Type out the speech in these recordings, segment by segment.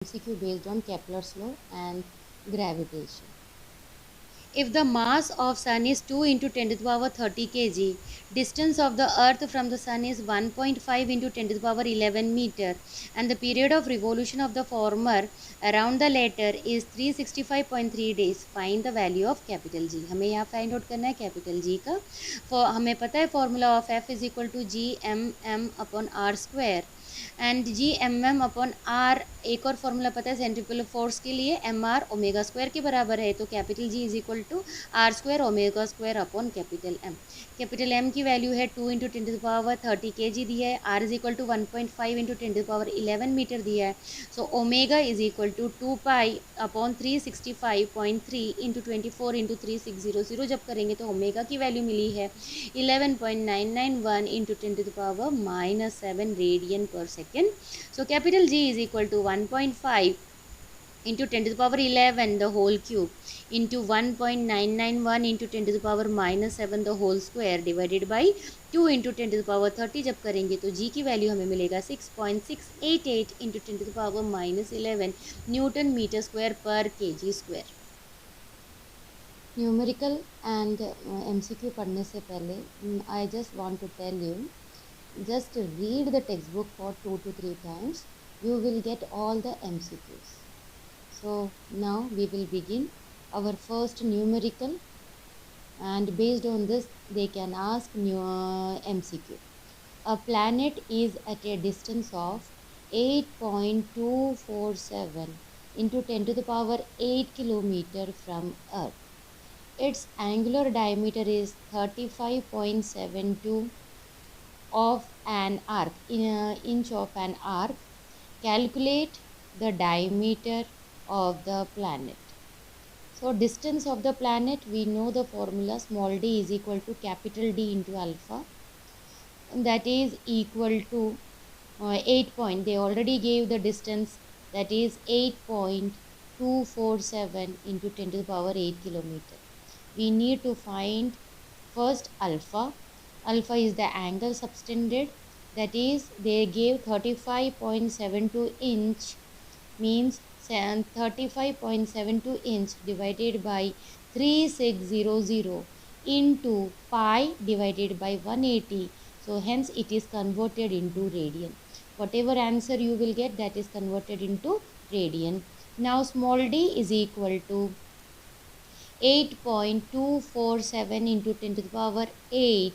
MCQ based on Kepler's law and gravitation. If the mass of sun is 2 into 10 to the power 30 kg, distance of the earth from the sun is 1.5 into 10 to the power 11 meter, and the period of revolution of the former around the latter is 365.3 days, find the value of capital G. हमें यहाँ find out करना है capital G का. हमें पता है formula of F is equal to G M M upon R square and G M M upon R. एक और फॉर्मूला पता है सेंट्रीफ्यूगल फोर्स के लिए, एम आर ओमेगा स्क्वायर के बराबर है. तो capital G is equal to R square omega square upon capital M. Capital M की वैल्यू है 2 इंटू 10 टू द पावर 30 के जी दिया है. R is equal to 1.5 into 10 to the power 11 metre दिया है. So omega is equal to 2 pi upon 365.3 into 24 into 3600. जब करेंगे तो ओमेगा की वैल्यू मिली है 11.991 into 10 to the power minus 7 radian per second. So capital G is equal to 1.5 into 10 to the power 11 the whole cube into 1.991 into 10 to the power minus 7 the whole square divided by 2 into 10 to the power 30. जब करेंगे तो G की value हमें मिलेगा 6.688 into 10 to the power minus 11 newton metre square पर KG square. Numerical and MCQ पढ़ने से पहले I just want to tell you, just read the textbook for 2 to 3 times. You will get all the MCQs. So now we will begin our first numerical, and based on this they can ask new MCQ. A planet is at a distance of 8.247 into 10 to the power 8 kilometer from Earth. Its angular diameter is 35.72 of an arc, inch of an arc. Calculate the diameter of the planet. So distance of the planet, we know the formula, small d is equal to capital D into alpha, and that is equal to 8 point. They already gave the distance, that is 8.247 into 10 to the power 8 kilometer. We need to find first alpha. Alpha is the angle subtended, that is they gave 35.72 inch, means 35.72 inch divided by 3600 into pi divided by 180. So hence it is converted into radian. Whatever answer you will get, that is converted into radian. Now small d is equal to 8.247 into 10 to the power 8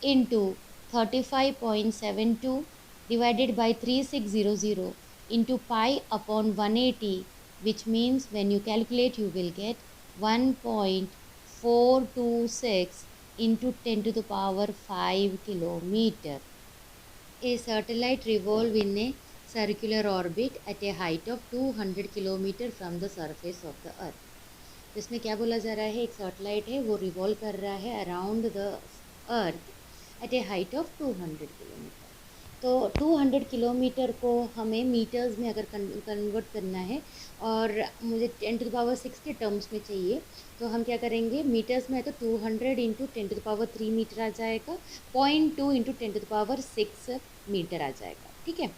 into 35.72 divided by 3600 into pi upon 180, which means when you calculate you will get 1.426 into 10 to the power 5 kilometer. A satellite revolves in a circular orbit at a height of 200 kilometer from the surface of the earth. इसमें क्या बोला जा रहा है, एक satellite है वो revolve कर रहा है around the earth at a height of 200 kilometre. तो 200 किलोमीटर को हमें मीटर्स में अगर कन्वर्ट करना है और मुझे 10 टू द पावर 6 के टर्म्स में चाहिए, तो हम क्या करेंगे, मीटर्स में है तो 200 into 10 to the power 3 metre आ जाएगा, 0.2 into 10 to the power 6 metre आ जाएगा. ठीक है.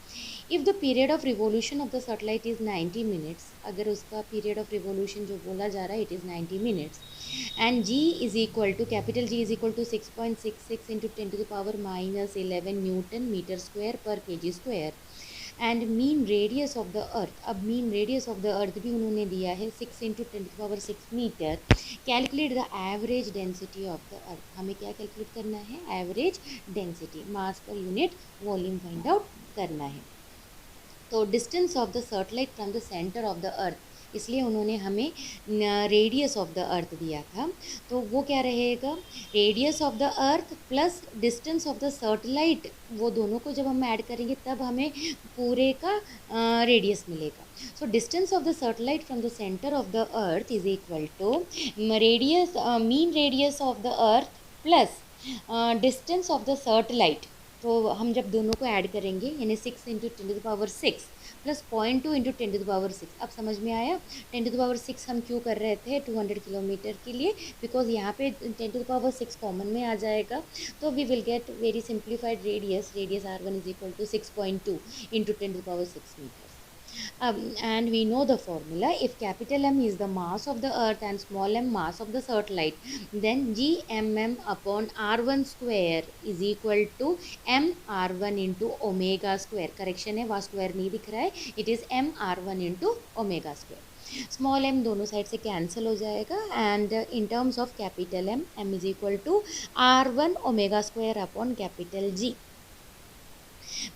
If the period of revolution of the satellite is 90 minutes, अगर उसका पीरियड ऑफ रिवोल्यूशन जो बोला जा रहा है it is 90 minutes, and G is equal to capital G is equal to 6.66 into 10 to the power minus 11 newton metre square पर KG square, and mean radius of the earth. अब mean radius of the earth भी उन्होंने दिया है 6 into 10 to the power 6 metre. Calculate the average density of the earth. हमें क्या calculate करना है, एवरेज डेंसिटी, मास per unit volume find out करना है. तो distance of the satellite from the centre of the अर्थ, इसलिए उन्होंने हमें रेडियस ऑफ द अर्थ दिया था. तो वो क्या रहेगा, radius of the earth plus distance of the satellite, वो दोनों को जब हम ऐड करेंगे तब हमें पूरे का रेडियस मिलेगा. So distance of the satellite from the centre of the earth is equal to radius, mean radius of the earth plus distance of the satellite. तो हम जब दोनों को ऐड करेंगे यानी 6 into 10 to the power 6 plus 0.2 into 10 to the power 6. अब समझ में आया 10 टू द पावर 6 हम क्यों कर रहे थे 200 किलोमीटर के लिए, बिकॉज यहाँ पे 10 टू द पावर 6 कॉमन में आ जाएगा. तो we will get very simplified radius. Radius R1 is equal to 6.2 into 10 to the power 6 metre. And we know the formula. If capital M is the mass of the earth and small m mass of the satellite, then gmm upon r1 square is equal to m r1 into omega square. Correction है, वहाँ square नहीं दिख रहा है, it is m r1 into omega square. Small m दोनों side से cancel हो जाएगा and in terms of capital m, m is equal to r1 omega square upon capital G.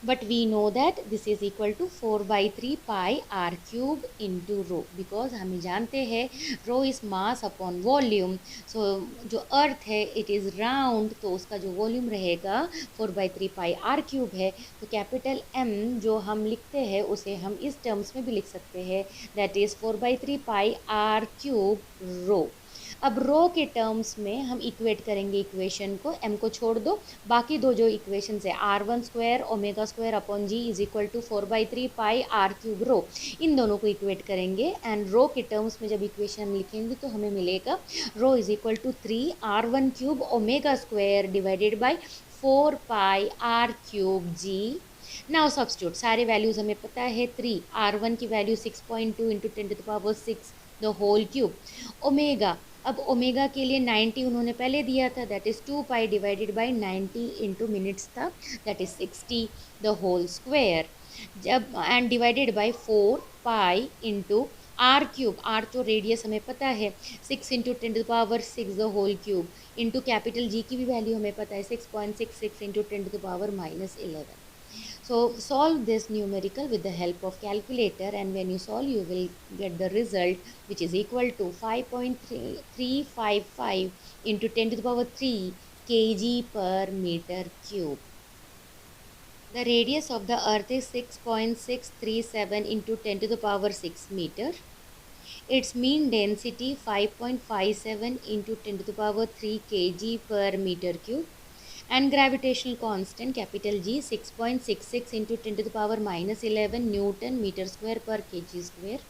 But we know that this is equal to 4 by 3 pi r cube into rho, because हमें जानते हैं rho is mass upon volume. So जो अर्थ है it is round, तो उसका जो volume रहेगा 4 by 3 pi r cube है. तो कैपिटल M जो हम लिखते हैं उसे हम इस टर्म्स में भी लिख सकते हैं, that is 4 by 3 pi r cube rho. अब रो के टर्म्स में हम इक्वेट करेंगे इक्वेशन को, m को छोड़ दो, बाकी दो जो इक्वेशन है r1 square omega square upon G is equal to 4 by 3 pi r cube rho, इन दोनों को इक्वेट करेंगे एंड रो के टर्म्स में जब इक्वेशन हम लिखेंगे तो हमें मिलेगा rho is equal to 3r1 cube omega square divided by 4 pi r cube G. Now substitute, सारे वैल्यूज हमें पता है, 3r1 की value 6.2 into 10⁻6 the whole cube. Omega, अब ओमेगा के लिए 90 उन्होंने पहले दिया था, that is 2 pi divided by 90 into minutes था, that is 60 the whole square. जब and divided by 4 pi into R cube, are तो रेडियस हमें पता है, 6 into 10⁻6 the whole cube into capital G की भी वैल्यू हमें पता है 6.66 into 10⁻11. So solve this numerical with the help of calculator, and when you solve you will get the result which is equal to 5.355 into 10⁻3 kg per meter cube. The radius of the earth is 6.637 into 10⁻6 meter. Its mean density 5.57 into 10⁻3 kg per meter cube. And gravitational constant capital G 6.66 into 10⁻11 Newton meter square per kg square.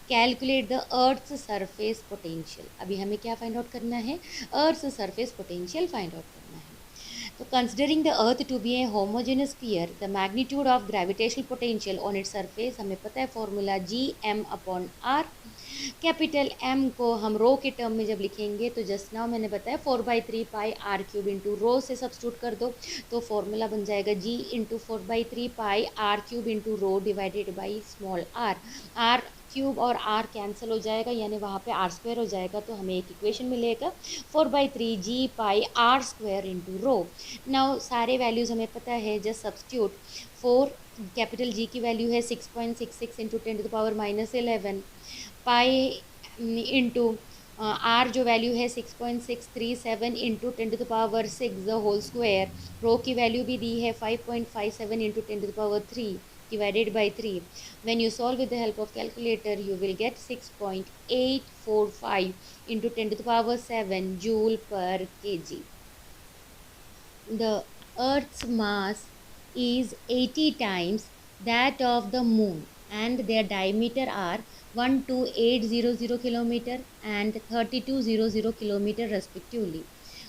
Calculate the Earth's surface potential. अभी हमें क्या find out करना है? Earth's surface potential find out करना है. तो considering the Earth to be a homogeneous sphere, the magnitude of gravitational potential on its surface, हमें पता है formula Gm upon R. Capital M को हम रो के टर्म में जब लिखेंगे तो जस्ट नाउ मैंने बताया 4 by 3 pi R cube into rho से सब्स्टिट्यूट कर दो, तो फॉर्मूला बन जाएगा G into 4 by 3 pi R cube into rho divided by small r. R cube और आर कैंसिल हो जाएगा, यानी वहाँ पे आर स्क्वायर हो जाएगा, तो हमें एक इक्वेशन मिलेगा 4 by 3 G pi R square into rho. Now सारे वैल्यूज़ हमें पता है, जस्ट सब्स्टिट्यूट. 4 कैपिटल जी की वैल्यू है 6.66 इंटू 10⁻11 पाई इंटू आर जो वैल्यू है 6.637 इंटू 10⁻6 द होल स्क्वायर. रो की वैल्यू भी दी है 5.57 into 10⁻3 divided by 3. When you solve with the help of calculator, you will get 6.845 into 10⁻7 joule per kg. The Earth's mass is 80 times that of the moon and their diameter are 12800 kilometer and 3200 kilometer respectively.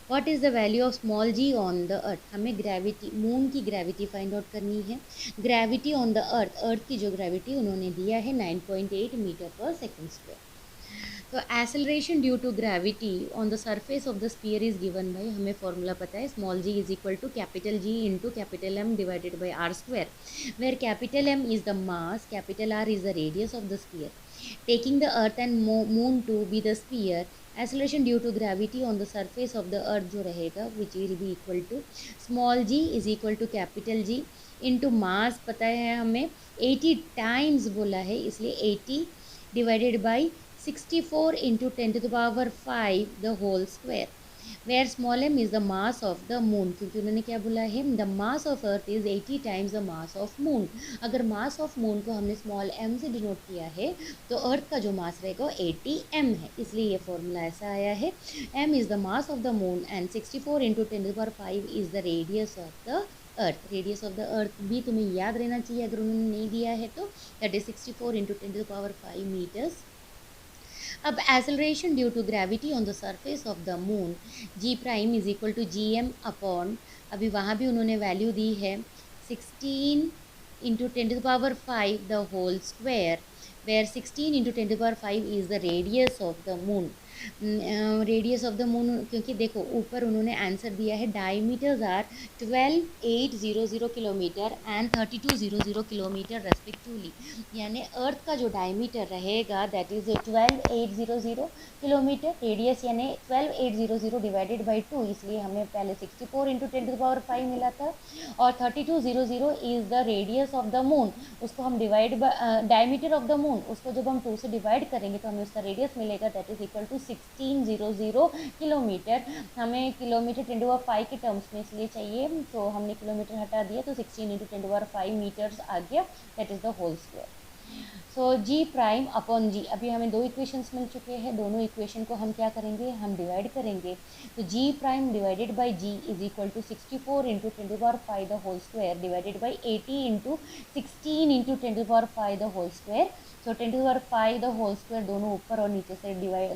What is the value of small g on the earth? हमें gravity, moon की gravity find out करनी है. Gravity on the earth, earth की जो gravity उन्होंने दिया है 9.8 metre पर सेकेंड स्क्वायर. तो acceleration due to gravity on the surface of the sphere is given by, हमें फॉर्मूला पता है, small ji is equal to capital G into capital M divided by R square, where capital M is the mass, capital R is the radius of the sphere. Taking the earth and moon to be the sphere, acceleration due to gravity on the surface of the earth जो रहेगा which will be equal to small g is equal to capital G into mass पता है हमें 80 times बोला है, इसलिए 80 divided by 64 into 10⁵ the whole square, where small m is the mass of the moon, क्योंकि उन्होंने क्या बोला है, the mass of earth is 80 times the mass of moon. अगर mass of moon को हमने small m से डिनोट किया है तो earth का जो mass रहेगा 80 m है, इसलिए ये फॉर्मूला ऐसा आया है. m is the mass of the moon and 64 into 10⁵ is the radius of the earth. radius of the earth भी तुम्हें याद रहना चाहिए अगर उन्होंने नहीं दिया है तो, that is 64 into 10⁵ meters. अब acceleration due to gravity on the surface of the moon, g prime is equal to G M upon, अभी वहाँ भी उन्होंने वैल्यू दी है 16 into 10 to the power 5 the whole square, where 16 into 10 to the power 5 is the radius of the moon. Radius of the moon, क्योंकि देखो ऊपर उन्होंने answer दिया है diameters are 12,800 kilometre and 3200 kilometre respectively, यानी अर्थ का जो डायमीटर रहेगा दैट इज 12,800 किलोमीटर, रेडियस यानी 12,800 डिवाइडेड बाई 2, इसलिए हमें पहले 64 इंटू 10 टू द पावर 5 मिला था, और 3200 is the radius of the moon, उसको हम divide diameter of the moon, उसको जब हम 2 से डिवाइड करेंगे तो हमें उसका रेडियस मिलेगा that is equal to 1600 kilometre. हमें किलोमीटर 10 टू पावर 5 के टर्म्स में इसलिए चाहिए, तो हमने किलोमीटर हटा दिया, तो 16 इंटू 10 टू पावर 5 मीटर्स आ गया, that is the whole square. So G prime upon G, अभी हमें दो इक्वेशंस मिल चुके हैं, दोनों इक्वेशन को हम क्या करेंगे, हम डिवाइड करेंगे, तो G prime divided by G is equal to 64 into 10 to power 5 the whole square divided by 80 into 16 into 10 to power 5 the whole square. So 10 to power 5 the whole square दोनों ऊपर और नीचे से डिवाइड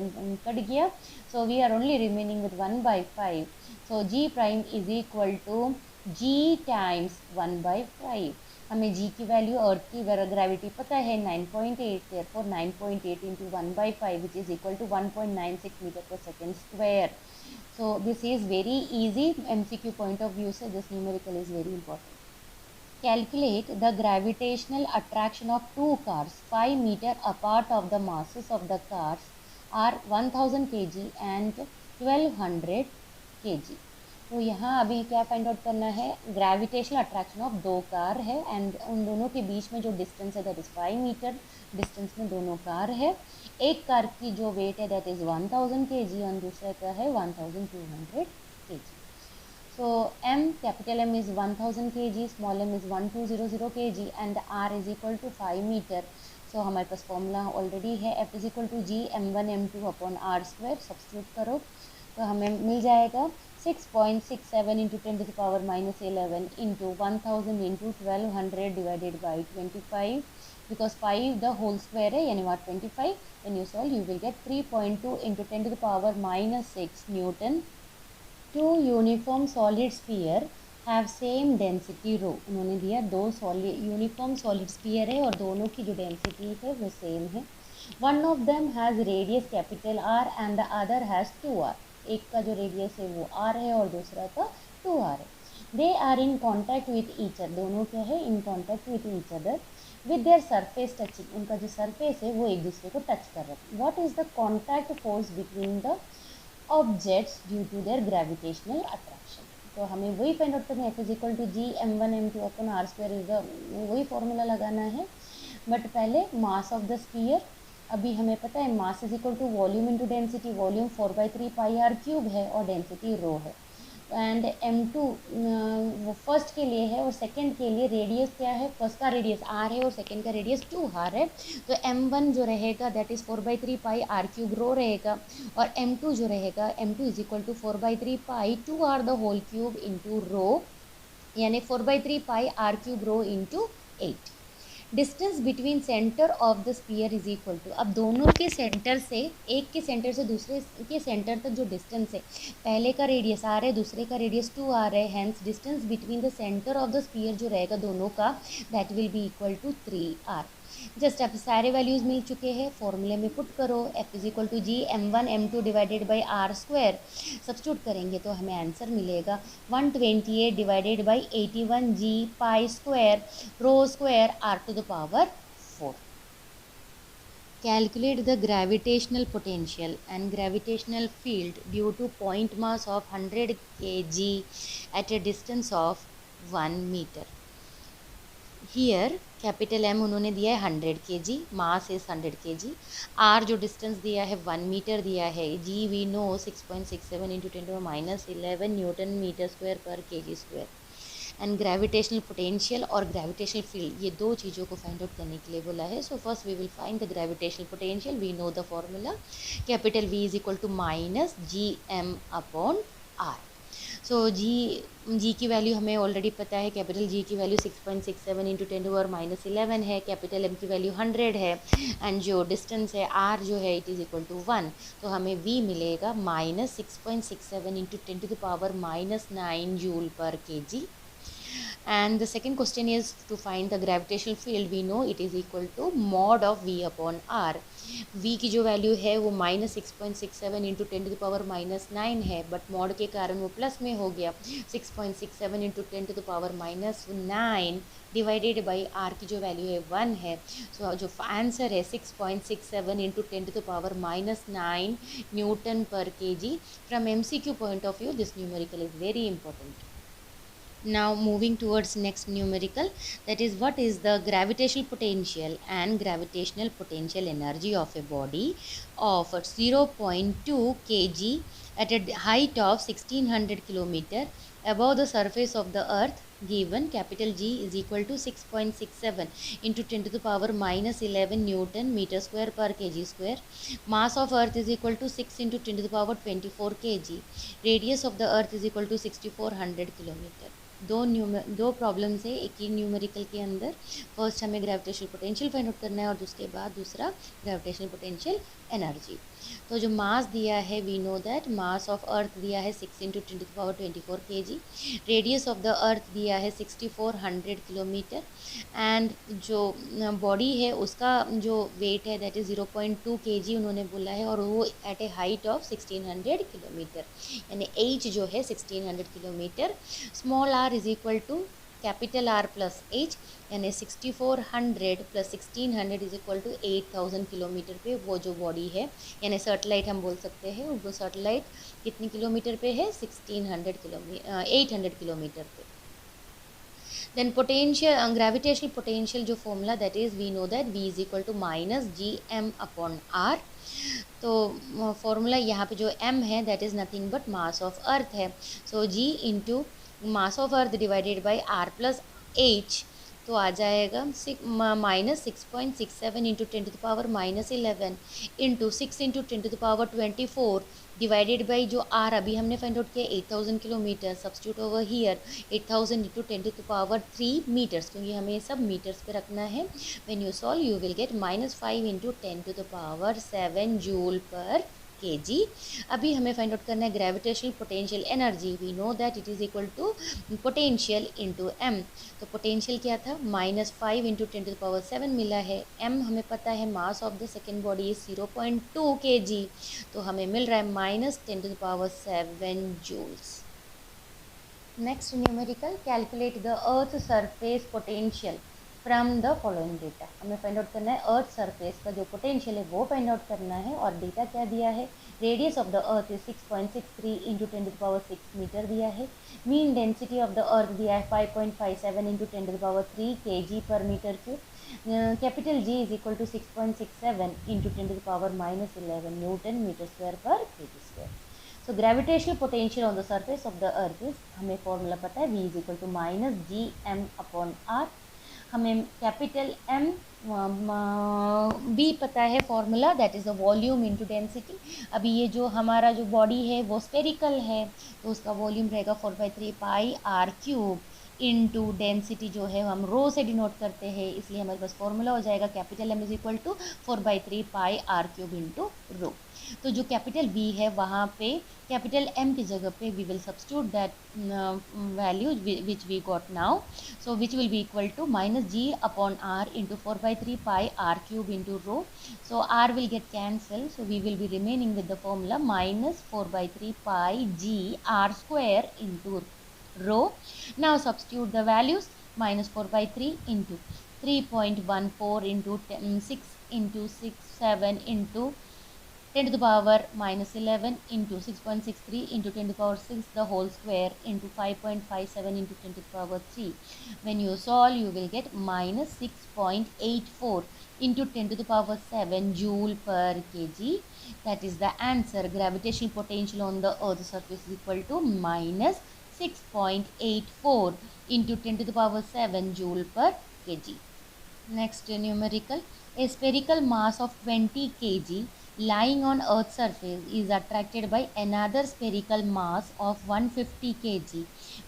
कट गया, so we are only remaining with 1/5, so G prime is equal to G times 1/5। हमें जी की value अर्थ की ग्रेविटी पता है 9.8, therefore 9.8 into 1/5 which is equal to 1.96 metre पर second square. So this is very easy, MCQ point of view से this numerical is very important. Calculate the gravitational attraction of two cars 5 meter apart of the masses of the cars are 1000 kg and 1200 kg। तो यहाँ अभी क्या find out करना है, gravitational attraction of दो car है and उन दोनों के बीच में जो डिस्टेंस है दैट इज़ 5 मीटर डिस्टेंस में दोनों कार है। एक कार की जो वेट है दैट इज़ 1000 kg और दूसरे का है 1200 kg। So M, capital M is 1000 kg, small m is 1200 kg and R is equal to 5 meter। So हमारे पास फॉर्मूला ऑलरेडी है, F is equal to G m1 m2 upon R square, substitute करो तो हमें मिल जाएगा 6.67 into 10 to the power -11 into 1000 into 1200 divided by 25, because 5 the whole square है यानी वहाँ 25, when you solve you will get 3.2 into 10 to the power -6 newton. Two uniform solid sphere have same density rho, उन्होंने दिया दो solid uniform solid sphere है और दोनों की जो डेंसिटी है वो सेम है। One of them has radius capital R and the other has 2r, एक का जो रेडियस है वो r है और दूसरा का 2r है। They are in contact with each other, दोनों क्या है in contact with each other with their surface touching, उनका जो सरफेस है वो एक दूसरे को टच कर रहा है। What is the contact force between the objects due to their gravitational attraction, तो हमें वही फाइंड आउट करना है, F is equal to G m1 m2 upon r square is the, वही फॉर्मूला लगाना है। बट पहले मास ऑफ द स्फीयर, अभी हमें पता है mass is equal to volume into density, volume 4/3 pi R cube है और डेंसिटी रो है, एंड m2 वो फर्स्ट के लिए है और सेकंड के लिए रेडियस क्या है, फर्स्ट का रेडियस r है और सेकंड का रेडियस 2r है, तो m1 जो रहेगा that is 4/3 pi R cube rho रहेगा, और m2 जो रहेगा m2 is equal to 4/3 pi 2r the whole cube into rho, यानी 4/3 pi R cube rho into 8। Distance between centre of the sphere is equal to, अब दोनों के centre से, एक के सेंटर से दूसरे के सेंटर तक जो डिस्टेंस है, पहले का रेडियस r है दूसरे का रेडियस 2r है, hence distance between the centre of the sphere जो रहेगा दोनों का that will be equal to 3r। Just अब सारे वैल्यूज़ मिल चुके हैं, फॉर्मूले में पुट करो, F is equal to G m1 m2 divided by r square, substitute करेंगे तो हमें आंसर मिलेगा 128 divided by 81 G pi square rho square r to the power 4। Calculate the gravitational potential and gravitational field due to point mass of 100 kg at a distance of 1 meter। Here capital M उन्होंने दिया है 100 kg, mass is 100 kg, R जो distance दिया है 1 metre दिया है, G we know 6.67 into 10⁻11 newton metre square पर kg square, and gravitational potential और ग्रेविटेशनल फील्ड, ये दो चीज़ों को फाइंड आउट करने के लिए बोला है। So first we will find the gravitational potential, we know the formula, capital V is equal to minus GM upon R। So G की वैल्यू हमें ऑलरेडी पता है, कैपिटल G की वैल्यू 6.67 इंटू 10⁻11 है, कैपिटल M की value 100 है, and जो distance है R जो है इट इज़ इक्वल टू 1, तो हमें V मिलेगा -6.67 इंटू 10⁻9 जूल पर kg, And the second question is to find the gravitational field. We know it is equal to mod of V upon R. V की जो value है वो -6.67 into 10⁻⁹ है, but mod के कारण वो प्लस में हो गया। 6.67 इंटू 10⁻⁹ डिवाइडेड बाई आर की जो वैल्यू है 1 है। सो जो आंसर है 6.67 इंटू 10⁻⁹ न्यूटन पर kg। From MCQ point of view this numerical is very important. Now moving towards next numerical, that is what is the gravitational potential and gravitational potential energy of a body of 0.2 kg at a height of 1600 km above the surface of the earth, given capital G is equal to 6.67 into 10⁻⁻11 Newton meter square per kg square. Mass of earth is equal to 6 into 10⁻24 kg. Radius of the earth is equal to 6400 km. दो problems है एक ही numerical के अंदर। First हमें gravitational potential find out करना है और उसके बाद दूसरा ग्रेविटेशनल पोटेंशियल एनर्जी। तो जो मास दिया है, we know that mass of earth दिया है 6 into 10⁻24 kg। Radius of the earth दिया है 6400 किलोमीटर। एंड जो बॉडी है उसका जो वेट है दैट इज़ 0.2 kg उन्होंने बोला है, और वो at a height of 1600 kilometre, यानी एच जो है 1600 kilometre. Small r is equal to capital R plus H, यानी 6400 plus 1600 is equal to 8000 kilometre पे वो जो बॉडी है, यानी सैटेलाइट हम बोल सकते हैं, वो सैटेलाइट कितने किलोमीटर पे है, 1600 किलोमीटर 800 किलोमीटर पे। देन पोटेंशियल ग्रेविटेशनल पोटेंशियल जो formula that is we know that V is equal to -gm upon r। तो फॉर्मूला यहाँ पे जो m है that is nothing but mass of earth है। So g into mass of earth divided by r plus h, तो आ जाएगा -6.67 into 10⁻⁻11 into 6 into 10⁻24 divided by जो r अभी हमने फाइंड आउट किया 8000 kilometre. Substitute over here 8000 into 10⁻3 metres, क्योंकि हमें ये सब मीटर्स पे रखना है। When you solve you will get -5 into 10⁻7 joule पर kg। अभी हमें फाइंड आउट करना है gravitational potential energy. We know that it is equal to potential into m। तो पोटेंशियल क्या था, -5 इंटू 10⁻7 मिला है। m हमें पता है mass of the second body is 0.2 kg, तो हमें मिल रहा है -10⁻7 joules. Next numerical, calculate the earth surface potential from the following data. हमें फाइंड आउट करना है अर्थ सरफेस का जो पोटेंशियल है वो फाइंड आउट करना है, और डेटा क्या दिया है, radius of the earth is 6.63 into 10⁻6 metre दिया है। Mean density of the earth दिया है 5.57 इंटू 10⁻3 kg पर metre cube. Capital G is equal to 6.67 into 10⁻⁻11 newton metre square पर kg square. So gravitational potential on the surface of the earth is, हमें formula पता है, V is equal to -gm upon r। हमें capital M भी पता है formula, that is the volume into density. अभी ये जो हमारा जो बॉडी है वो स्फेरिकल है, तो उसका वॉल्यूम रहेगा 4/3 pi r cube into density जो है हम रो से डिनोट करते हैं, इसलिए हमारे पास फॉर्मूला हो जाएगा capital M is equal to 4/3 pi r cube into rho. तो जो कैपिटल V है वहाँ पे कैपिटल M की जगह पे we will substitute that value which we got now, so which will be equal to -g upon r into 4/3 pi r cube into rho. So r will get cancelled, so we will be remaining with the formula -4/3 pi g r square into rho. Now substitute the values, -4/3 into 3.14 into 6 into 7 into 10 to the power -11 into 6.63 into 10 to the power 6 the whole square into 5.57 into 10 to the power 3. When you solve, you will get -6.84 into 10 to the power 7 joule per kg. That is the answer. Gravitational potential on the earth's surface is equal to -6.84 into 10 to the power 7 joule per kg. Next numerical, a spherical mass of 20 kg lying on earth's surface is attracted by another spherical mass of 150 kg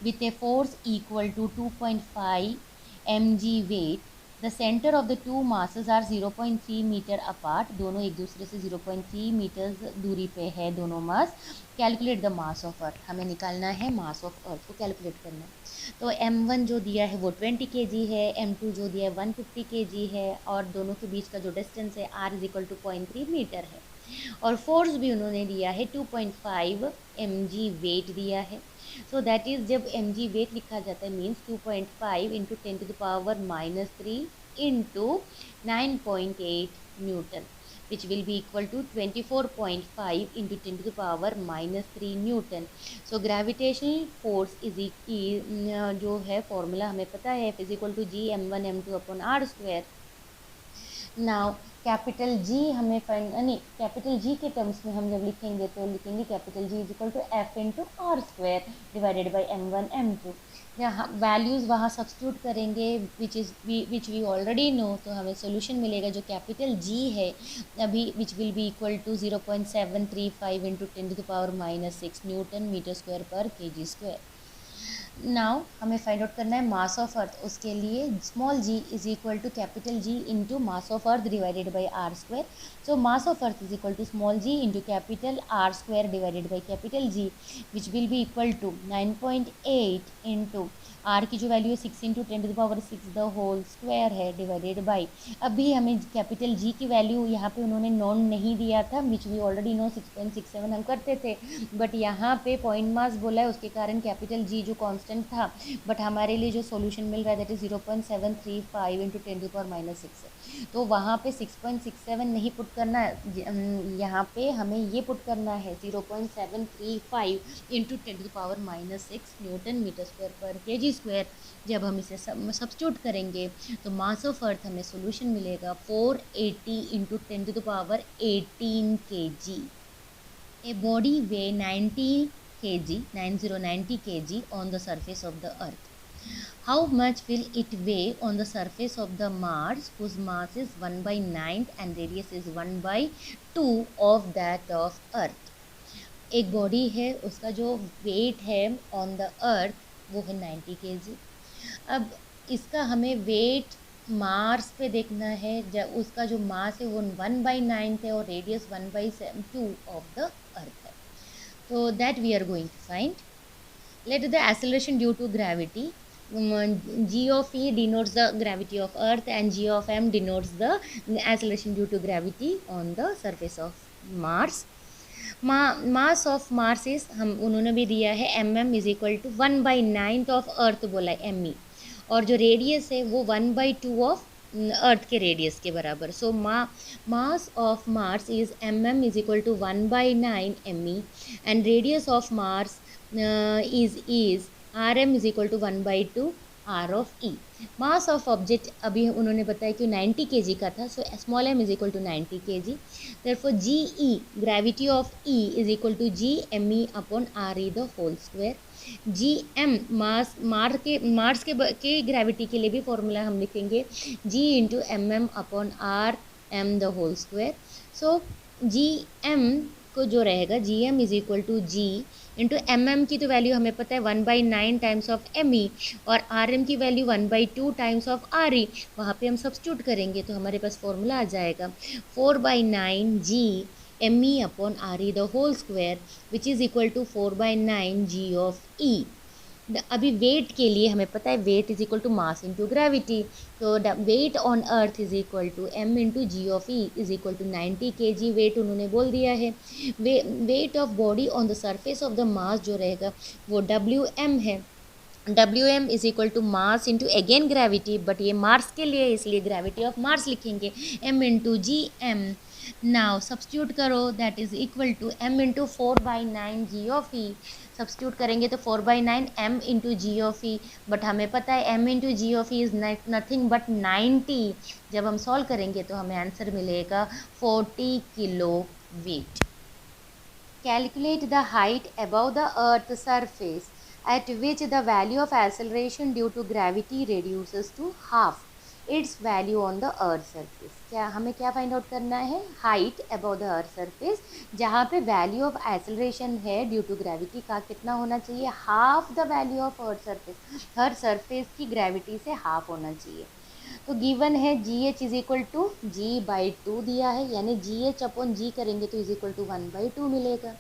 with a force equal to 2.5 mg weight the centre of the two masses are 0.3 metre apart, दोनों एक दूसरे से 0.3 metres दूरी पे है दोनों mass. Calculate the mass of Earth, हमें निकालना है मास ऑफ अर्थ को कैलकुलेट करना है। तो m1 जो दिया है वो 20 kg है, m2 जो दिया है 150 kg है, और दोनों के बीच का जो डिस्टेंस है r is equal to 0.3 metre है। और फोर्स भी उन्होंने दिया है 2.5 mg वेट दिया है। सो दैट इज जब mg वेट लिखा जाता है means 2.5 into 10⁻³ into 9.8 newton, which will be equal to 24.5 into 10⁻³ newton. So gravitational force जो है फॉर्मूला हमें पता है, F is equal to G m1 m2 upon r square. Now capital G हमें फाइंड, नहीं कैपिटल जी के terms में हम जब लिखेंगे तो लिखेंगे capital G is equal to F into R square divided by m1 m2। यहाँ वैल्यूज़ वहाँ सब्स्टिट्यूट करेंगे विच वी ऑलरेडी नो, तो हमें सोल्यूशन मिलेगा जो कैपिटल जी है अभी, which will be equal to 0.735 into 10⁻⁻6 newton metre square पर kg स्क्वायर। नाउ हमें फाइंड आउट करना है मास ऑफ अर्थ। उसके लिए small ji is equal to capital G into mass of earth divided by R square. So mass of earth is equal to small G into capital R square divided by capital G, which will be equal to 9.8 into R की जो value है 6 into 10⁻6 the whole square है divided by, अभी हमें capital G की value यहाँ पे उन्होंने नॉन नहीं दिया था, विच वी ऑलरेडी नो 6.67 हम करते थे, बट यहाँ पे पॉइंट मास बोला है उसके कारण कैपिटल जी जो कांस्टेंट था, बट हमारे लिए जो सॉल्यूशन मिल रहा है दैट इज 0.735 इंटू 10⁻6 है, तो वहाँ पे 6.67 नहीं पुट करना है, यहाँ पे हमें ये पुट करना है 0.735 इंटू 10⁻6 न्यूटन मीटर स्क्वायर पर kg स्क्वायर। जब हम इसे सब्स्टिट्यूट करेंगे तो मास ऑफ अर्थ हमें सोल्यूशन मिलेगा 480 into 10⁻18 kg। A body weigh 90 kg on the surface of the earth. How much will it weigh on the surface of the Mars whose mass is 1/9 and radius is 1/2 of that of Earth? एक body है, उसका जो wait है on the अर्थ वो है 90 kg। अब इसका हमें वेट मार्स पे देखना है, जब उसका जो मास है वो 1/9 है और रेडियस 1/2 ऑफ द अर्थ है, तो that we are going to find. Let the acceleration due to gravity, g of e denotes the gravity of earth and g of m denotes the acceleration due to gravity on the surface of Mars। Mass of Mars is हम उन्होंने भी दिया है mm is equal to 1/9 of earth बोला है me, और जो radius है वो 1/2 ऑफ अर्थ के रेडियस के बराबर। So mass of Mars is mm is equal to 1/9 me and radius of Mars is rm is equal to 1/2 r of e। Mass of object अभी उन्होंने बताया कि 90 kg का था, so small m is equal to 90 kg, therefore G E gravity of e is equal to G M E upon R E the whole square. G M Mars के gravity के लिए भी फॉर्मूला हम लिखेंगे G into M M upon R M the whole square. So G M को जो रहेगा G M is equal to G into M M की तो वैल्यू हमें पता है 1/9 टाइम्स ऑफ एम ई, और आर एम की value 1/2 times of R E, वहाँ पे हम सब्स्टिट्यूट करेंगे तो हमारे पास फॉर्मूला आ जाएगा 4/9 G M E upon R E the whole square which is equal to 4/9 G of E. अभी वेट के लिए हमें पता है weight is equal to mass into gravity, तो weight on Earth is equal to M into G of E is equal to 90 kg weight उन्होंने बोल दिया है। Weight of body on the surface of the mass जो रहेगा वो W M है, W M is equal to mass into again gravity, but ये Mars के लिए इसलिए ग्रेविटी ऑफ मार्स लिखेंगे M into G M. Now substitute करो that is equal to M into 4/9 G of E, substitute करेंगे तो 4/9 m into G of E, but हमें पता है m into G of E is nothing but 90। जब हम solve करेंगे तो हमें आंसर मिलेगा 40 kilo weight. Calculate the height above the earth surface at which the value of acceleration due to gravity reduces to half its value on the earth surface। क्या हमें क्या find out करना है, height above the earth surface, जहाँ पे value of acceleration है due to gravity का कितना होना चाहिए, half the value of earth surface, हर सरफेस की ग्रेविटी से हाफ होना चाहिए। तो गिवन है G H is equal to G by two दिया है, यानी जी एच अपॉन जी करेंगे तो इज इक्वल टू 1/2 मिलेगा।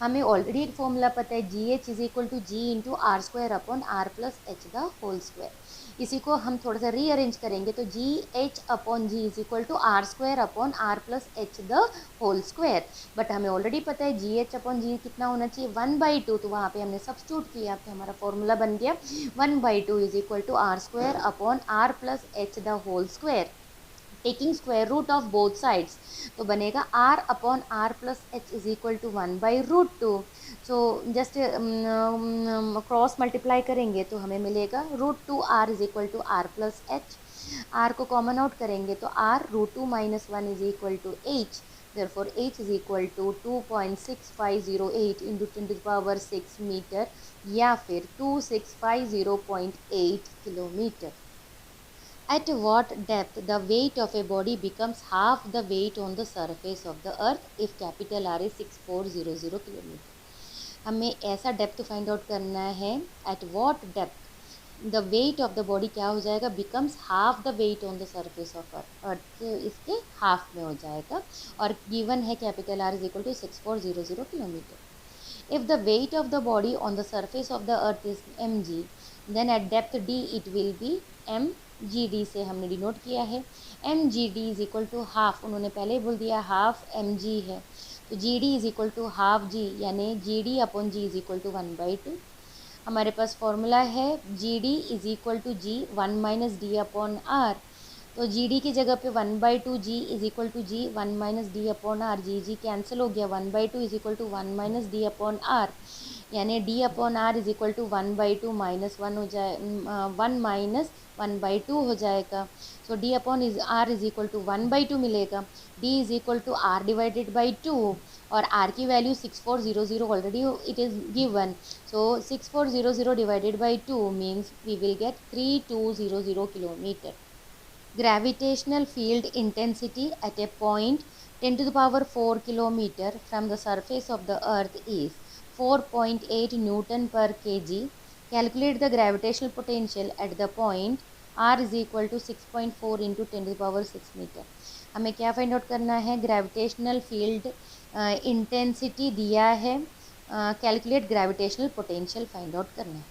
हमें ऑलरेडी एक फॉर्मूला पता है, G H is equal to G into R square upon R plus H the whole square. इसी को हम थोड़ा सा रीअरेंज करेंगे तो G H upon G is equal to R square upon R plus H the whole square. But हमें already पता है जी एच अपॉन जी कितना होना चाहिए, 1/2, तो वहाँ पे हमने सब्स्टिट्यूट किया तो हमारा फॉर्मूला बन गया 1/2 is equal to R square upon R plus H the whole square, taking square root of both sides. तो बनेगा r upon R plus H is equal to 1/√2। So just cross multiply करेंगे तो हमें मिलेगा √2r is equal to R plus H. r को common out करेंगे तो r √2 - 1 is equal to h। therefore h is equal to 2.6508 into 10 to the power 6 metre या फिर 2650.8 kilometre. At what depth the weight of a body becomes half the weight on the surface of the earth if capital R is 6400 kilometre. हमें ऐसा depth find out करना है, at what depth the weight of the body क्या हो जाएगा, becomes half the weight on the surface of earth, इसके half में हो जाएगा। और गिवन है capital R is equal to 6400 kilometre. If the weight of the body on the surface of the earth is mg, then at depth d it will be mgd से हमने denote किया है। mgd is equal to half, उन्होंने पहले ही बोल दिया half mg है, तो G D is equal to half G, यानी G D upon G is equal to 1/2। हमारे पास फॉर्मूला है G D is equal to G 1 minus D upon R. तो जी डी की जगह पे 1/2 G is equal to G 1 minus D upon R, G G cancel हो गया, 1/2 is equal to 1 minus D upon R, यानी D upon R is equal to 1/2 minus 1 हो जाए 1 minus 1/2 हो जाएगा। So D upon is R is equal to 1/2 मिलेगा। D is equal to R divided by 2, और R की value 6400 already it is given. So 6400 divided by 2 means we will get 3200 kilometre. Gravitational field intensity at a point 10 to the power 4 kilometer from the surface of the earth is 4.8 Newton per kg. Calculate the gravitational potential at the point r is equal to 6.4 into 10 to the power 6 meter. हमें क्या find out करना है, gravitational field intensity दिया है, calculate gravitational potential find out करना है।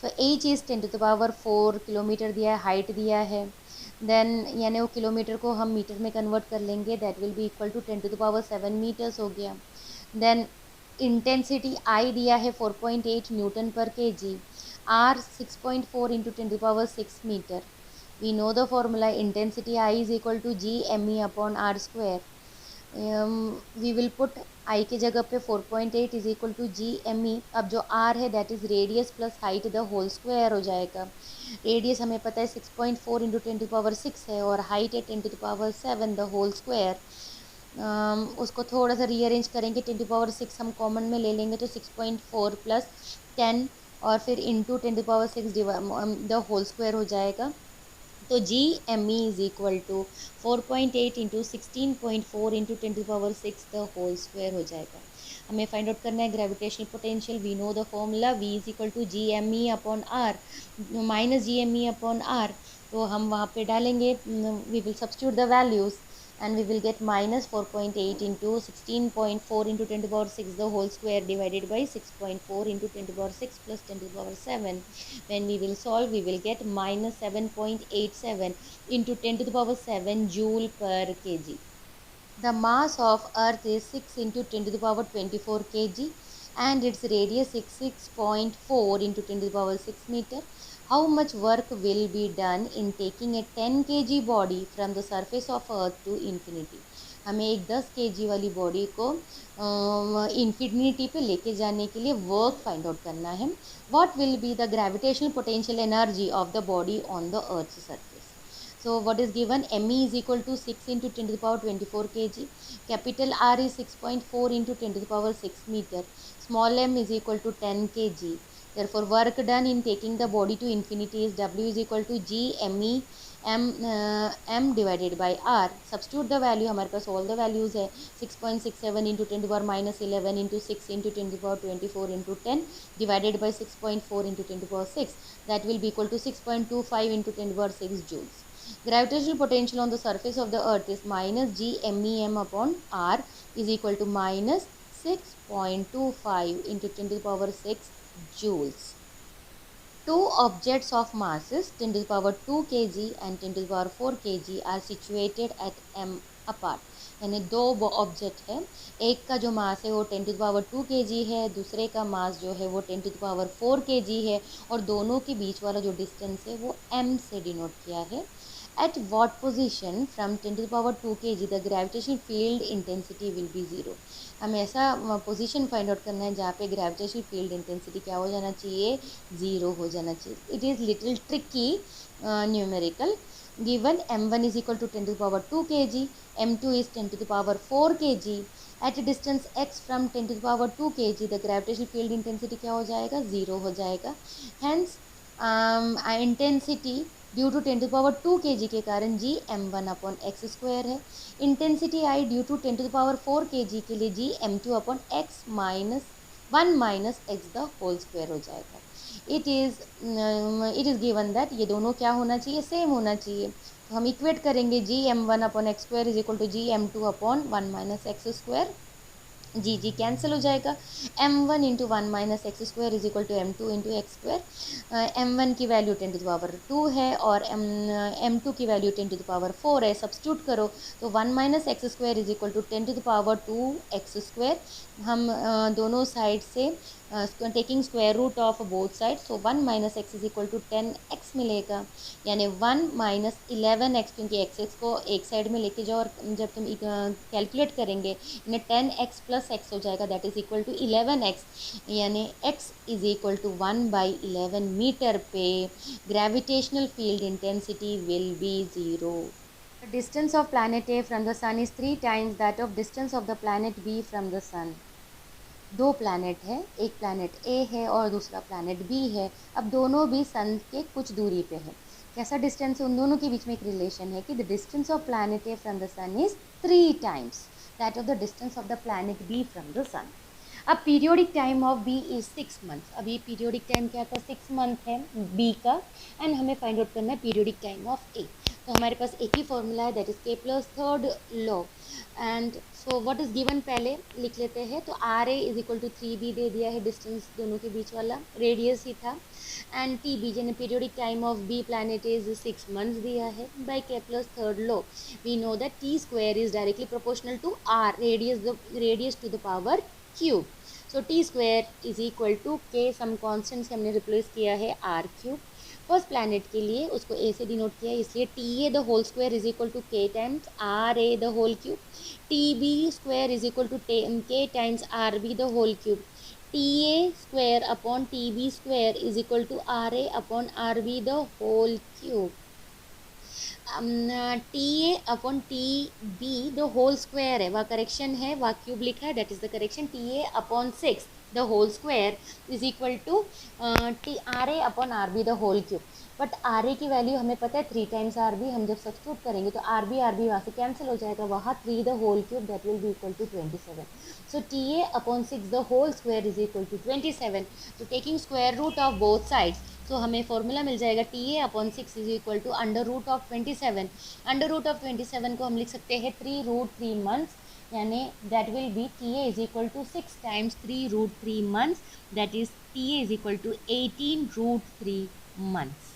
So H is 10 to the power 4 kilometre दिया है, हाइट दिया है, देन यानी वो किलोमीटर को हम मीटर में कन्वर्ट कर लेंगे, that will be equal to 10 to the power 7 metres हो गया। देन इंटेंसिटी आई दिया है 4.8 newton per KG, R 6.4 into 10 to the power 6 metre. We know the formula, intensity I is equal to G M E upon R square. We will put I की जगह पे 4.8 is equal to G M E. अब जो R है that is radius plus height the whole square हो जाएगा। Radius हमें पता है 6.4 इंटू 10 to the power 6 है, और हाइट है 10 to the power 7 the whole square. उसको थोड़ा सा रीअरेंज करेंगे, 10 to the power 6 हम कॉमन में ले लेंगे तो 6.4 प्लस 10 और फिर into 10 to the power 6 the whole square हो जाएगा। तो G M E is equal to 4.8 into 16.4 into 10 to the power 6 the whole square हो जाएगा। हमें फाइंड आउट करना है gravitational potential. We know the formula, V is equal to G M E upon R minus G M E upon R. तो हम वहाँ पे डालेंगे, we will substitute the values and we will get minus 4.8 into 16.4 into 10 to the power 6 the whole square divided by 6.4 into 10 to the power 6 plus 10 to the power 7. When we will solve, we will get minus 7.87 into 10 to the power 7 joule per kg. The mass of earth is 6 into 10 to the power 24 kg and its radius is 6.4 into 10 to the power 6 meter. How much work will be done in taking a 10 kg body from the surface of earth to infinity? हमें एक 10 kg वाली body को infinity पे लेके जाने के लिए work find out करना है। What will be the gravitational potential energy of the body on the earth surface? So what is given? Me is equal to 6 into 10 to the power 24 kg. Capital R is 6.4 into 10 to the power 6 meter. Small m is equal to 10 kg. Therefore work done in taking the body to infinity is W is equal to G me m divided by R. Substitute the value, हमारे पास all the values है, 6.67 into 10 to the power minus 11 into 6 into 10 to the power 24 into 10 divided by 6.4 into 10 to the power 6. That will be equal to 6.25 into 10 to the power 6 joules. Gravitational potential on the surface of the earth is minus g MEM upon r is equal to minus 6.25 into 10 to the power 6 joules. Two objects of masses 10 to the power 2 kg and 10 to the power 4 kg are situated at m apart. यानी दो object है, एक का जो मास है वो 10 to the power 2 kg है, दूसरे का मास जो है वो 10 टू द पावर 4 kg है, और दोनों के बीच वाला जो डिस्टेंस है वो m से डिनोट किया है. At what position from 10 to the power 2 kg the gravitational field intensity will be 0. हमें ऐसा पोजीशन फाइंड आउट करना है जहाँ पे ग्रेविटेशनल फील्ड इंटेंसिटी क्या हो जाना चाहिए, 0 हो जाना चाहिए. It is little tricky numerical. Given m1 is equal to 10 to the power 2 kg, m2 is 10 to the power 4 kg. At a distance x from 10 to the power 2 kg the gravitational field intensity क्या हो जाएगा, 0 हो जाएगा. Hence intensity due to 10 to power 2 kg के कारण G m1 upon X square है. Intensity I due to 10 to power 4 kg के लिए G m2 upon X minus 1 minus X the whole square हो जाएगा. इट इज़ गिवन दैट ये दोनों क्या होना चाहिए, सेम होना चाहिए. तो हम इक्वेट करेंगे G m1 upon X square is equal to G m2 upon 1 minus X square. G cancel हो जाएगा. m1 into 1 minus X square is equal to m2 into X square. m1 की value 10 to the power 2 है और m2 की value 10 to the power 4 है. Substitute करो तो 1 minus X square is equal to 10 to the power 2 X square. हम दोनों side से taking square root of both side, so 1 minus X is equal to 10x मिलेगा. यानी 1 minus 11x, क्योंकि x को एक साइड में लेके जाओ और जब तुम कैलकुलेट करेंगे यानी 10x प्लस x हो जाएगा, that is equal to 11x. यानी x is equal to 1/11 metre पे gravitational field intensity will be 0. The distance of planet A from the sun is 3 times that of distance of the planet B from the sun. दो planet है, एक planet ए है और दूसरा planet B है. अब दोनों भी सन के कुछ दूरी पे है. कैसा डिस्टेंस है, उन दोनों के बीच में एक रिलेशन है कि the distance of planet A from the sun is 3 times that of the distance of the planet B from the sun. अब periodic time of B is 6 months. अभी पीरियोडिक टाइम क्या था, 6 मंथ है B का, and हमें find out करना है periodic time of ए. तो हमारे पास एक ही फॉर्मूला है, that is Kepler's third law. And so what is given पहले लिख लेते हैं. तो R A is equal to 3b दे दिया है, डिस्टेंस दोनों के बीच वाला रेडियस ही था. एंड टी बी यानी periodic time of B planet is 6 months दिया है. By Kepler's third law we know that T square is directly proportional to R, radius to the power cube. So T square is equal to K some constant से हमने replace किया है are cube. First planet के लिए उसको ए से denote किया है, इसलिए T A the whole square is equal to K times R A the whole cube. T B square is equal to K times R B the whole cube. T A square upon T B square is equal to R A upon R B the whole cube. T A upon T B the whole square है, वह correction है, वह cube लिखा है, that is the correction. T A upon 6 the whole square is equal to T R A upon R B the whole cube. But R A की value हमें पता है 3 टाइम्स आर बी. हम जब सब्स्टिट्यूट करेंगे तो आर बी वहाँ से कैंसिल हो जाएगा, वहाँ 3 the whole cube that will be equal to 27. So T A upon 6 the whole square is equal to 27. तो taking square root of both sides, तो हमें फॉर्मूला मिल जाएगा T A upon 6 is equal to under root of 27. Under root of 27 को हम लिख सकते हैं 3 रूट 3 मंथ्स, यानी that will be T A is equal to 6 times 3 root 3 months, that is T A is equal to 18 root 3 months.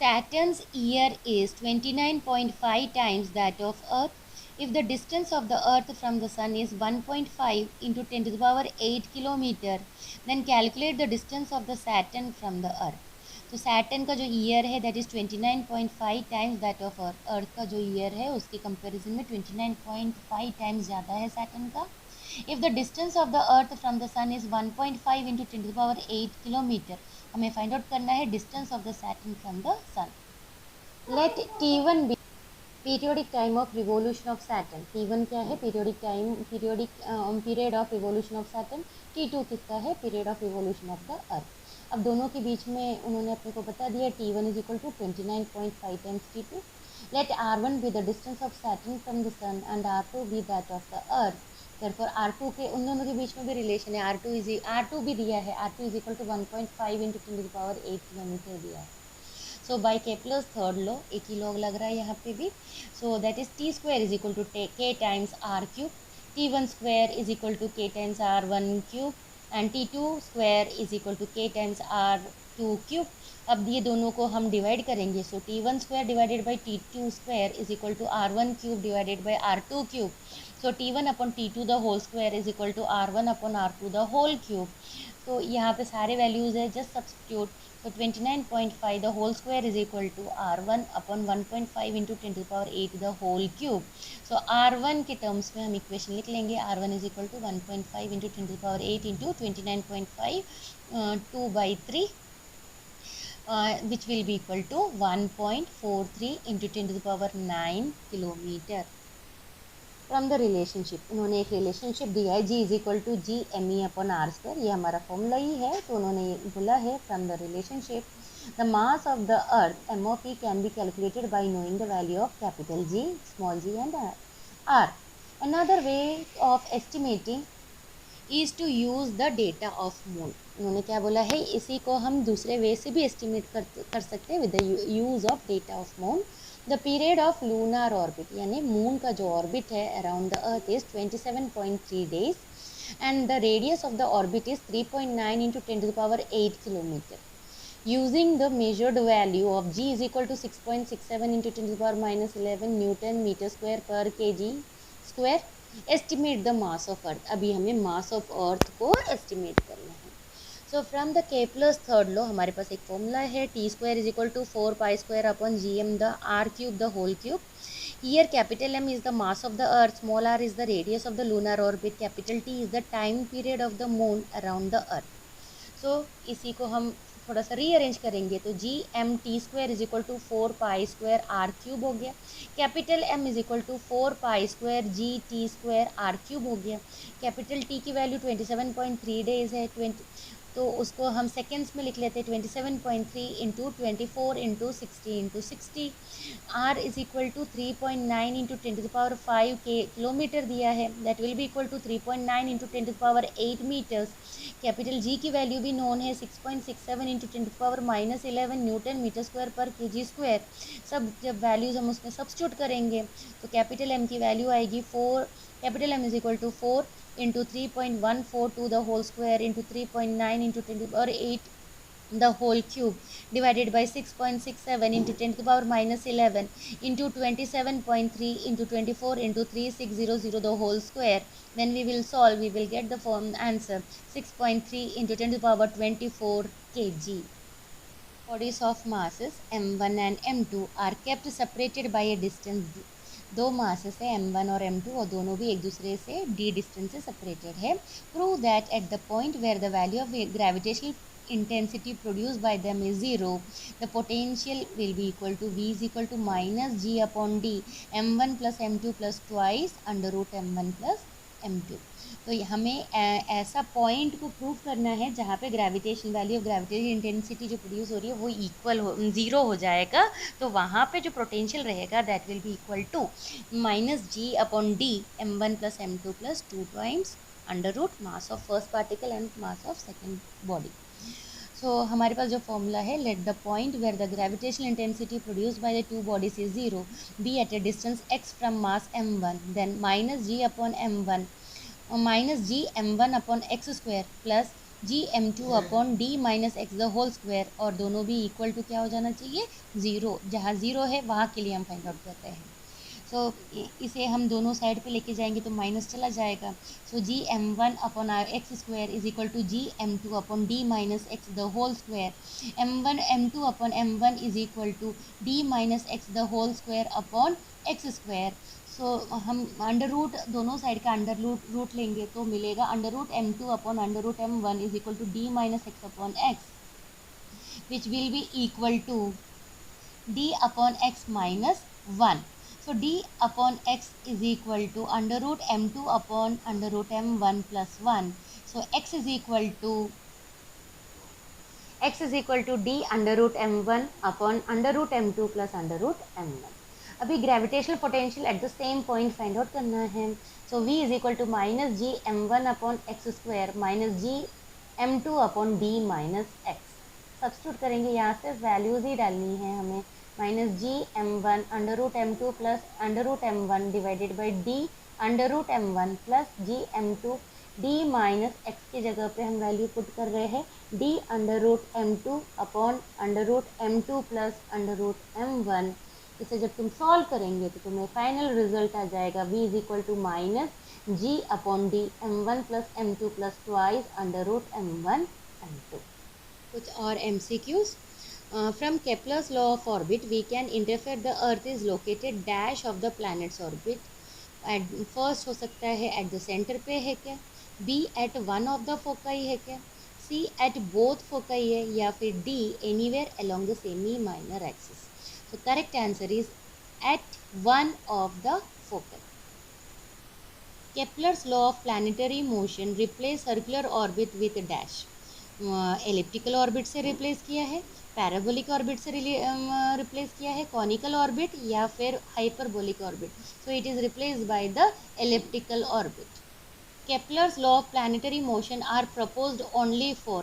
Saturn's year is 29.5 times that of Earth. If the distance of the Earth from the Sun is 1.5 into 10 to the power 8 kilometer, then calculate the distance of the Saturn from the Earth. तो Saturn का जो year है that is 29.5 times that of Earth. Earth का जो year है उसके comparison में 29.5 times ज़्यादा है सैटर्न का. If the distance of the earth from the sun is 1.5 into 10 to the power 8 kilometre, हमें फाइंड आउट करना है distance of the Saturn from the sun. Let T1 be periodic time of revolution of Saturn. T1 क्या है, periodic time, period of revolution of Saturn. T2 किसका है, period of revolution of the earth. अब दोनों के बीच में उन्होंने अपने को बता दिया T1 is equal to 29.5 times T2. Let R1 be the distance of Saturn from the sun and R2 be that of the earth. Therefore R2 के उन दोनों के बीच में भी रिलेशन है. R2 भी दिया है, R2 is equal to 1.5 into 10 to the power 8 kilometre दिया है. So by Kepler's third law एक ही लॉ लग रहा है यहाँ पे भी. So that is T square is equal to K times R cube, t1 square is equal to K times r1 cube and t2 square is equal to K times r2 cube. अब ये दोनों को हम divide करेंगे. सो t1 square divided by t2 square is equal to r1 cube divided by r2 cube. So t1 upon t2 the whole square is equal to r1 upon r2 the whole cube. तो यहाँ पे सारे values है, just substitute. तो 29.5 the whole square is equal to r1 upon 1.5 into 10 to power 8 the whole cube. So r1 के terms में हम equation लिख लेंगे. r1 is equal to 1.5 into 10 to power 8 into 29.5 2/3 which will be equal to 1.43 into 10 to the power 9 kilometre. From the relationship उन्होंने एक relationship दिया है, g is equal to G M E upon R square. ये हमारा formula ही है. तो उन्होंने ये बोला है from the relationship the mass of the earth M of E can be calculated by knowing the value of capital G, small G and R. Another way of estimating is to use the data of moon. उन्होंने क्या बोला है, इसी को हम दूसरे वे से भी एस्टिमेट कर सकते हैं with the use of data of moon. The period of lunar orbit यानी मून का जो ऑर्बिट है around the earth is 27.3 days and the radius of the orbit is 3.9 into 10 to the power 8 kilometre. Using the measured value of g is equal to 6.67 into 10 to the power minus 11 Newton meter square per kg square. Estimate the mass of earth. अभी हमें mass of earth को estimate करना है. So from the Kepler's third law हमारे पास एक formula है, t square is equal to 4 pi square upon gm the r cube the whole cube. Here capital M is the mass of the earth, small r is the radius of the lunar orbit, capital T is the time period of the moon around the earth. So इसी को हम थोड़ा सा rearrange करेंगे तो G M T square is equal to 4 pi square R cube हो गया. Capital M is equal to 4 pi square G T square R cube हो गया. कैपिटल टी की वैल्यू 27.3 डेज है, 20 तो उसको हम सेकेंड्स में लिख लेते हैं. 27.3 into 24 into 60 into 60. R is equal to 3.9 into 10 to the power 5 के किलोमीटर दिया है. That will be equal to 3.9 into 10 to the power 8 metres. Capital G की वैल्यू भी नोन है 6.67 into 10 to the power minus 11 newton metre square per K ji square. सब जब values हम उसमें सब्स्टिट्यूट करेंगे तो कैपिटल एम की वैल्यू आएगी 4. Capital M is equal to 4 into 3.142 the whole square into 3.9 into 10 to the power 8 the whole cube divided by 6.67 into 10 to the power minus 11 into 27.3 into 24 into 3600 the whole square. When we will solve we will get the form answer 6.3 into 10 to the power 24 kg. Bodies of masses m1 and m2 are kept separated by a distance. दो masses है m1 और m2 और दोनों भी एक दूसरे से d distance से सेपरेटेड है. Prove that at the point where the value of gravitational intensity produced by them is 0, the potential will be equal to v is equal to minus g upon d m1 plus m2 plus twice under root m1 plus m2. तो हमें ऐसा point को prove करना है जहाँ पे gravitation value of gravitational intensity जो produce हो रही है वो इक्वल हो 0 हो जाएगा. तो वहाँ पे जो पोटेंशियल रहेगा that will be equal to minus G upon D m1 plus m2 plus 2 times under root mass of first particle and mass of second body. So हमारे पास जो फॉर्मूला है, let the point where the gravitational intensity produced by the two bodies is 0 be at a distance x from mass m1, then minus G upon m1 minus G m1 upon X square plus ji m2 upon D minus X the whole square. और दोनों भी equal to क्या हो जाना चाहिए 0. जहाँ 0 है वहाँ के लिए हम फाइंड आउट कर रहे हैं. सो इसे हम दोनों साइड पे लेके जाएंगे तो माइनस चला जाएगा. So G m1 upon X square is equal to G m2 upon D minus X the whole square. m1 m2 upon m1 is equal to D minus X the whole square upon X square. So हम under root दोनों side का under root लेंगे तो मिलेगा under root m2 upon under root m1 is equal to D minus X upon X which will be equal to D upon X minus 1. So d upon x is equal to under root m2 upon under root m1 plus 1. So x is equal to d under root m1 upon under root m2 plus under root m1. अभी gravitational potential at the same point find out करना है. So v is equal to minus G m1 upon X square minus G m2 upon d minus X. Substitute करेंगे, यहाँ से values ही डालनी है हमें। Minus G M one under root M two plus under root M one divided by D under root M one plus G M two, D minus X की जगह पे हम वैल्यू पुट कर रहे हैं D under root M two upon under root M two plus under root M one. इसे जब तुम सॉल्व करेंगे तो तुम्हें फाइनल रिजल्ट आ जाएगा v is equal to minus G upon D M one plus M two plus twice under root M one M two. कुछ और MCQs। From Kepler's law of orbit, we can interpret the Earth is located dash of the planet's orbit. First हो सकता है at the centre पे है क्या, B at one of the foci है क्या, सी एट बोथ फोकाई है, या फिर D anywhere along the semi minor axis. तो correct answer is at one of the foci. Kepler's law of planetary motion replace circular orbit with dash. Elliptical orbit से replace किया है, parabolic orbit से replace किया है, conical orbit या फिर hyperbolic orbit. So it is replaced by the elliptical orbit. Kepler's law of planetary motion are proposed only for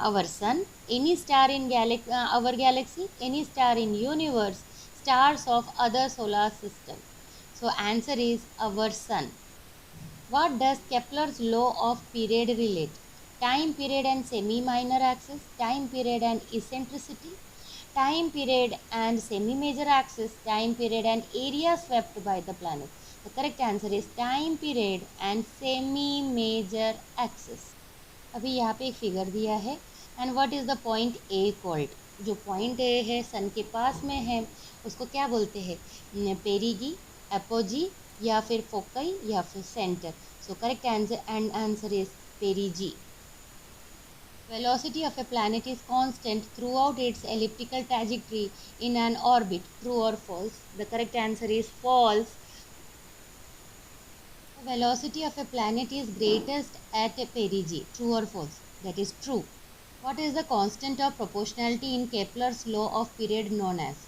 our sun, any star in our galaxy, any star in universe, stars of other solar system. So answer is our sun. What does Kepler's law of period relate? Time period and semi-minor axis, time period and eccentricity, time period and semi-major axis, time period and area swept by the planet. The correct answer is time period and semi-major axis. अभी यहाँ पे एक figure दिया है and what is the point A called. जो point A है सन के पास में है उसको क्या बोलते हैं, पेरिगी, एपोजी या फिर फोकई या फिर centre. So correct answer is पेरिजी। Velocity of a planet is constant throughout its elliptical trajectory in an orbit. True or false? The correct answer is false. The velocity of a planet is greatest at perigee. True or false? That is true. What is the constant of proportionality in Kepler's law of period known as?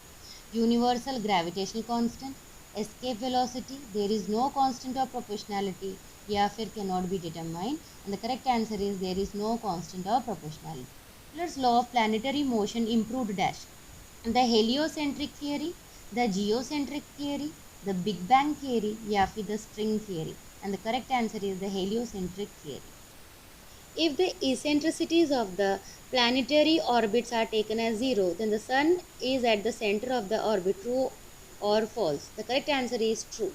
Universal gravitational constant, escape velocity, there is no constant of proportionality, या फिर cannot be determined, and the correct answer is there is no constant of proportionality. Kepler's law of planetary motion improved dash, the heliocentric theory, the geocentric theory, the Big Bang theory या फिर the string theory, and the correct answer is the heliocentric theory. If the eccentricities of the planetary orbits are taken as 0, then the sun is at the center of the orbit. True or false? The correct answer is true.